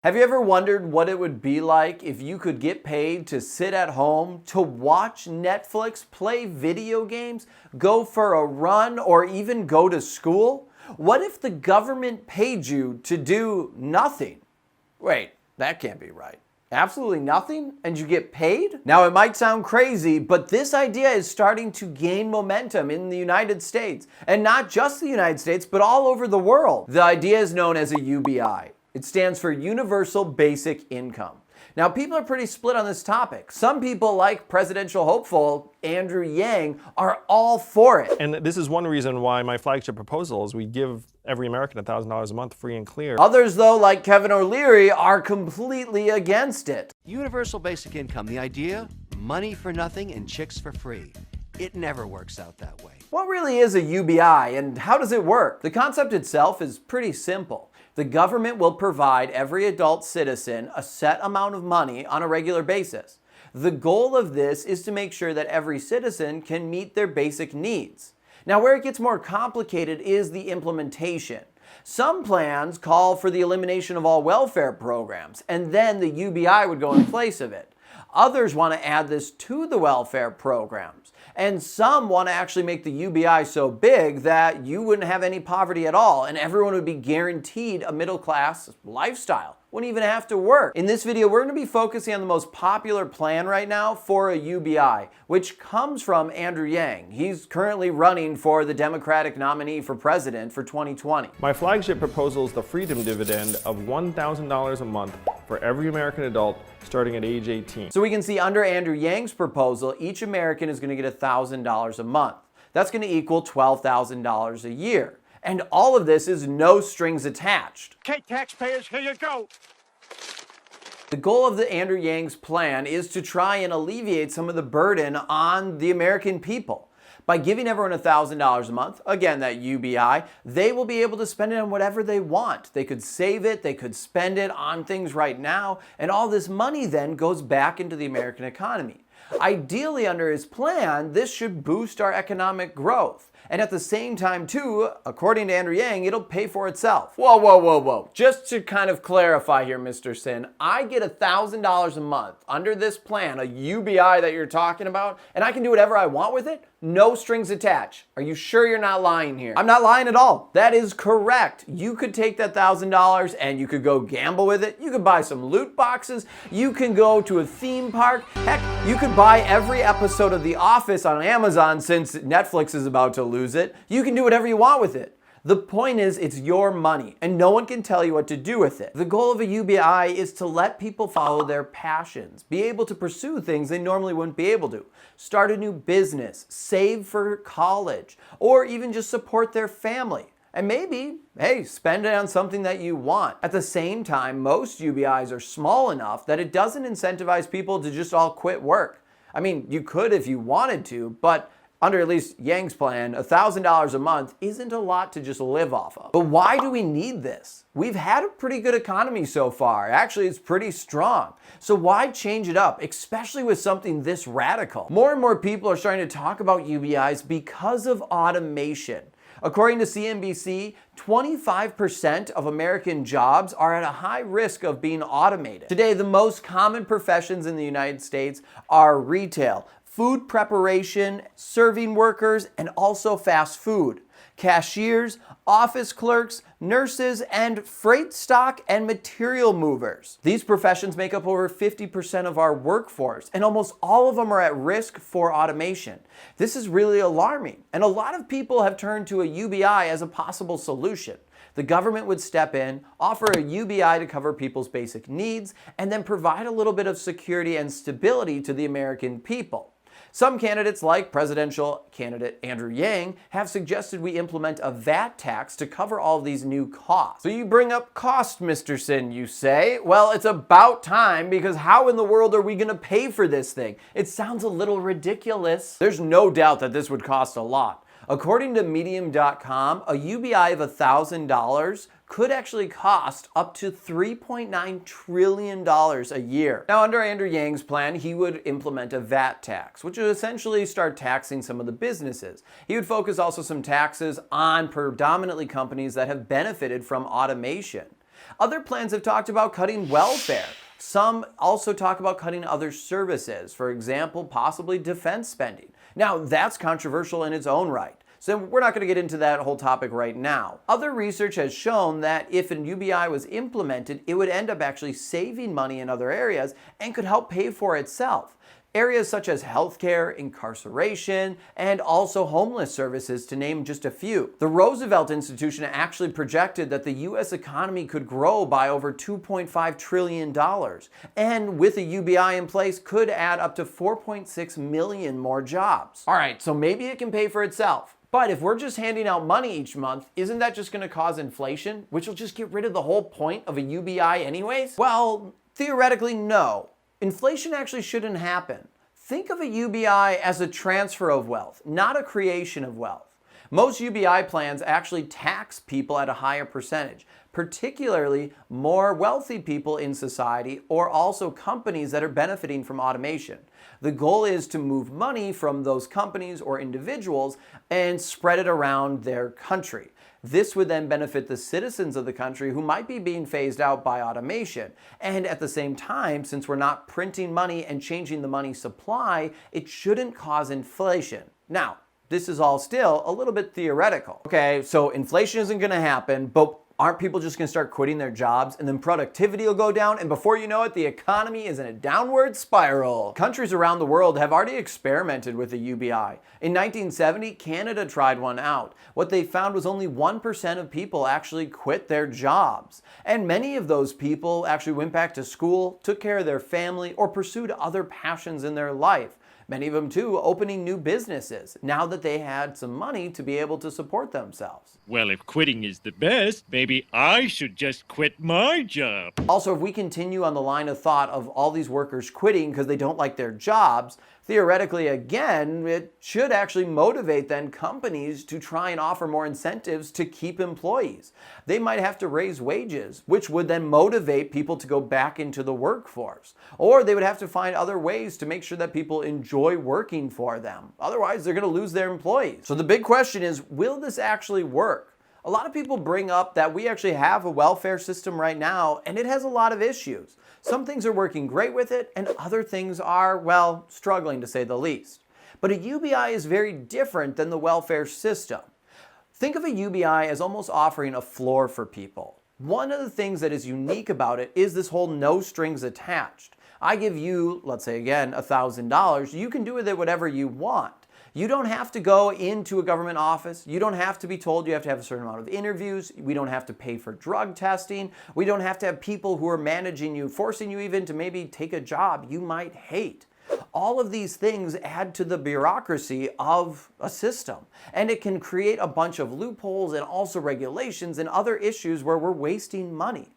Have you ever wondered what it would be like if you could get paid to sit at home, to watch Netflix, play video games, go for a run, or even go to school? What if the government paid you to do nothing? Wait, that can't be right. Absolutely nothing? And you get paid? Now, it might sound crazy, but this idea is starting to gain momentum in the United States. And not just the United States, but all over the world. The idea is known as a UBI. It stands for Universal Basic Income. Now, people are pretty split on this topic. Some people, like presidential hopeful Andrew Yang, are all for it. And this is one reason why my flagship proposal is we give every American $1,000 a month free and clear. Others, though, like Kevin O'Leary, are completely against it. Universal basic income, the idea, money for nothing and chicks for free. It never works out that way. What really is a UBI and how does it work? The concept itself is pretty simple. The government will provide every adult citizen a set amount of money on a regular basis. The goal of this is to make sure that every citizen can meet their basic needs. Now, where it gets more complicated is the implementation. Some plans call for the elimination of all welfare programs, and then the UBI would go in place of it. Others want to add this to the welfare programs. And some want to actually make the UBI so big that you wouldn't have any poverty at all and everyone would be guaranteed a middle-class lifestyle. Wouldn't even have to work. In this video, we're going to be focusing on the most popular plan right now for a UBI, which comes from Andrew Yang. He's currently running for the Democratic nominee for president for 2020. My flagship proposal is the freedom dividend of $1,000 a month for every American adult starting at age 18. So we can see under Andrew Yang's proposal, each American is going to get $1,000 a month. That's going to equal $12,000 a year. And all of this is no strings attached. Okay, taxpayers, here you go. The goal of the Andrew Yang's plan is to try and alleviate some of the burden on the American people. By giving everyone $1,000 a month, again, that UBI, they will be able to spend it on whatever they want. They could save it, they could spend it on things right now, and all this money then goes back into the American economy. Ideally, under his plan, this should boost our economic growth. And at the same time, too, according to Andrew Yang, it'll pay for itself. Whoa, whoa, whoa, whoa. Just to kind of clarify here, Mr. Sin, I get $1,000 a month under this plan, a UBI that you're talking about, and I can do whatever I want with it? No strings attached. Are you sure you're not lying here? I'm not lying at all. That is correct. You could take that $1,000 and you could go gamble with it. You could buy some loot boxes. You can go to a theme park. Heck, you could buy every episode of The Office on Amazon since Netflix is about to lose it. You can do whatever you want with it. The point is, it's your money, and no one can tell you what to do with it. The goal of a UBI is to let people follow their passions, be able to pursue things they normally wouldn't be able to, start a new business, save for college, or even just support their family. And maybe, hey, spend it on something that you want. At the same time, most UBIs are small enough that it doesn't incentivize people to just all quit work. I mean, you could if you wanted to, but under at least Yang's plan, $1,000 a month isn't a lot to just live off of. But why do we need this? We've had a pretty good economy so far. Actually, it's pretty strong. So why change it up, especially with something this radical? More and more people are starting to talk about UBIs because of automation. According to CNBC, 25% of American jobs are at a high risk of being automated. Today, the most common professions in the United States are retail, food preparation, serving workers, and also fast food, cashiers, office clerks, nurses, and freight stock and material movers. These professions make up over 50% of our workforce, and almost all of them are at risk for automation. This is really alarming, and a lot of people have turned to a UBI as a possible solution. The government would step in, offer a UBI to cover people's basic needs, and then provide a little bit of security and stability to the American people. Some candidates, like presidential candidate Andrew Yang, have suggested we implement a VAT tax to cover all of these new costs. So you bring up cost, Mr. Sin, you say? Well, it's about time, because how in the world are we going to pay for this thing? It sounds a little ridiculous. There's no doubt that this would cost a lot. According to Medium.com, a UBI of $1,000 could actually cost up to $3.9 trillion a year. Now, under Andrew Yang's plan, he would implement a VAT tax, which would essentially start taxing some of the businesses. He would focus also some taxes on predominantly companies that have benefited from automation. Other plans have talked about cutting welfare. Some also talk about cutting other services, for example, possibly defense spending. Now, that's controversial in its own right. So we're not going to get into that whole topic right now. Other research has shown that if an UBI was implemented, it would end up actually saving money in other areas and could help pay for itself. Areas such as healthcare, incarceration, and also homeless services, to name just a few. The Roosevelt Institution actually projected that the US economy could grow by over $2.5 trillion, and with a UBI in place could add up to 4.6 million more jobs. All right, so maybe it can pay for itself. But if we're just handing out money each month, isn't that just going to cause inflation, which will just get rid of the whole point of a UBI anyways? Well, theoretically, no. Inflation actually shouldn't happen. Think of a UBI as a transfer of wealth, not a creation of wealth. Most UBI plans actually tax people at a higher percentage, particularly more wealthy people in society or also companies that are benefiting from automation. The goal is to move money from those companies or individuals and spread it around their country. This would then benefit the citizens of the country who might be being phased out by automation. And at the same time, since we're not printing money and changing the money supply, it shouldn't cause inflation. Now, this is all still a little bit theoretical. Okay, so inflation isn't going to happen, but aren't people just going to start quitting their jobs and then productivity will go down, and before you know it, the economy is in a downward spiral? Countries around the world have already experimented with the UBI. In 1970, Canada tried one out. What they found was only 1% of people actually quit their jobs. And many of those people actually went back to school, took care of their family, or pursued other passions in their life. Many of them too opening new businesses now that they had some money to be able to support themselves. Well, if quitting is the best, maybe I should just quit my job. Also, if we continue on the line of thought of all these workers quitting because they don't like their jobs, theoretically, again, it should actually motivate then companies to try and offer more incentives to keep employees. They might have to raise wages, which would then motivate people to go back into the workforce. Or they would have to find other ways to make sure that people enjoy working for them. Otherwise, they're going to lose their employees. So the big question is, will this actually work? A lot of people bring up that we actually have a welfare system right now, and it has a lot of issues. Some things are working great with it, and other things are, well, struggling to say the least. But a UBI is very different than the welfare system. Think of a UBI as almost offering a floor for people. One of the things that is unique about it is this whole no strings attached. I give you, let's say again, $1,000. You can do with it whatever you want. You don't have to go into a government office. You don't have to be told you have to have a certain amount of interviews. We don't have to pay for drug testing. We don't have to have people who are managing you, forcing you even to maybe take a job you might hate. All of these things add to the bureaucracy of a system, and it can create a bunch of loopholes and also regulations and other issues where we're wasting money.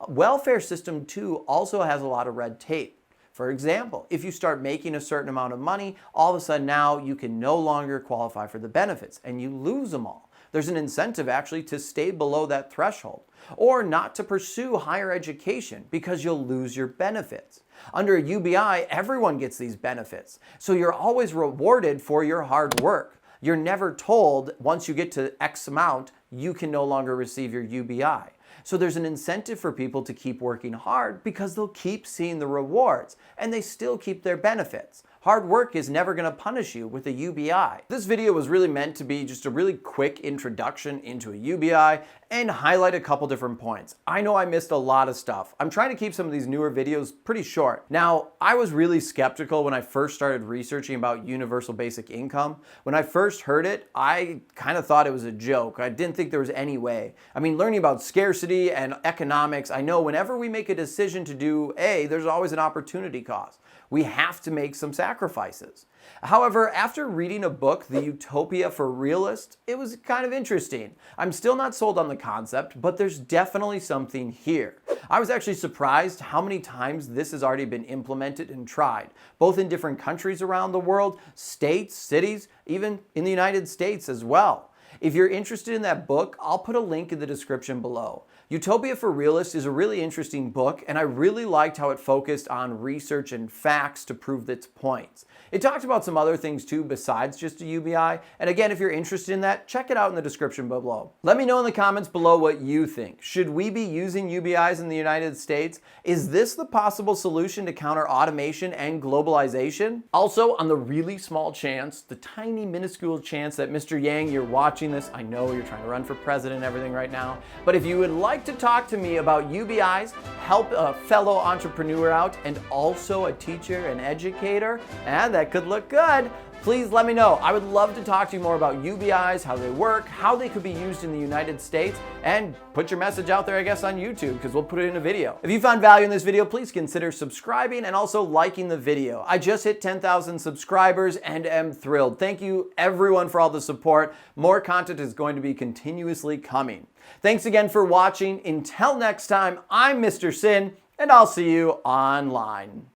A welfare system too also has a lot of red tape. For example, if you start making a certain amount of money, all of a sudden now you can no longer qualify for the benefits and you lose them all. There's an incentive actually to stay below that threshold or not to pursue higher education because you'll lose your benefits. Under a UBI, everyone gets these benefits. So you're always rewarded for your hard work. You're never told once you get to X amount, you can no longer receive your UBI. So there's an incentive for people to keep working hard because they'll keep seeing the rewards and they still keep their benefits. Hard work is never going to punish you with a UBI. This video was really meant to be just a really quick introduction into a UBI and highlight a couple different points. I know I missed a lot of stuff. I'm trying to keep some of these newer videos pretty short. Now, I was really skeptical when I first started researching about universal basic income. When I first heard it, I kind of thought it was a joke. I didn't think there was any way. I mean, learning about scarcity and economics, I know whenever we make a decision to do A, there's always an opportunity cost. We have to make some sacrifices. However, after reading a book, The Utopia for Realist, it was kind of interesting. I'm still not sold on the concept, but there's definitely something here. I was actually surprised how many times this has already been implemented and tried, both in different countries around the world, states, cities, even in the United States as well. If you're interested in that book, I'll put a link in the description below. Utopia for Realist is a really interesting book, and I really liked how it focused on research and facts to prove its points. It talked about some other things too besides just a UBI, and again, if you're interested in that, check it out in the description below. Let me know in the comments below what you think. Should we be using UBIs in the United States? Is this the possible solution to counter automation and globalization? Also, on the really small chance, the tiny minuscule chance that Mr. Yang, you're watching this, I know you're trying to run for president and everything right now, but if you would like to talk to me about UBIs, help a fellow entrepreneur out, and also a teacher and educator, and that could look good, please let me know. I would love to talk to you more about UBIs, how they work, how they could be used in the United States, and put your message out there, I guess, on YouTube, because we'll put it in a video. If you found value in this video, please consider subscribing and also liking the video. I just hit 10,000 subscribers and am thrilled. Thank you everyone for all the support. More content is going to be continuously coming. Thanks again for watching. Until next time, I'm Mr. Sin, and I'll see you online.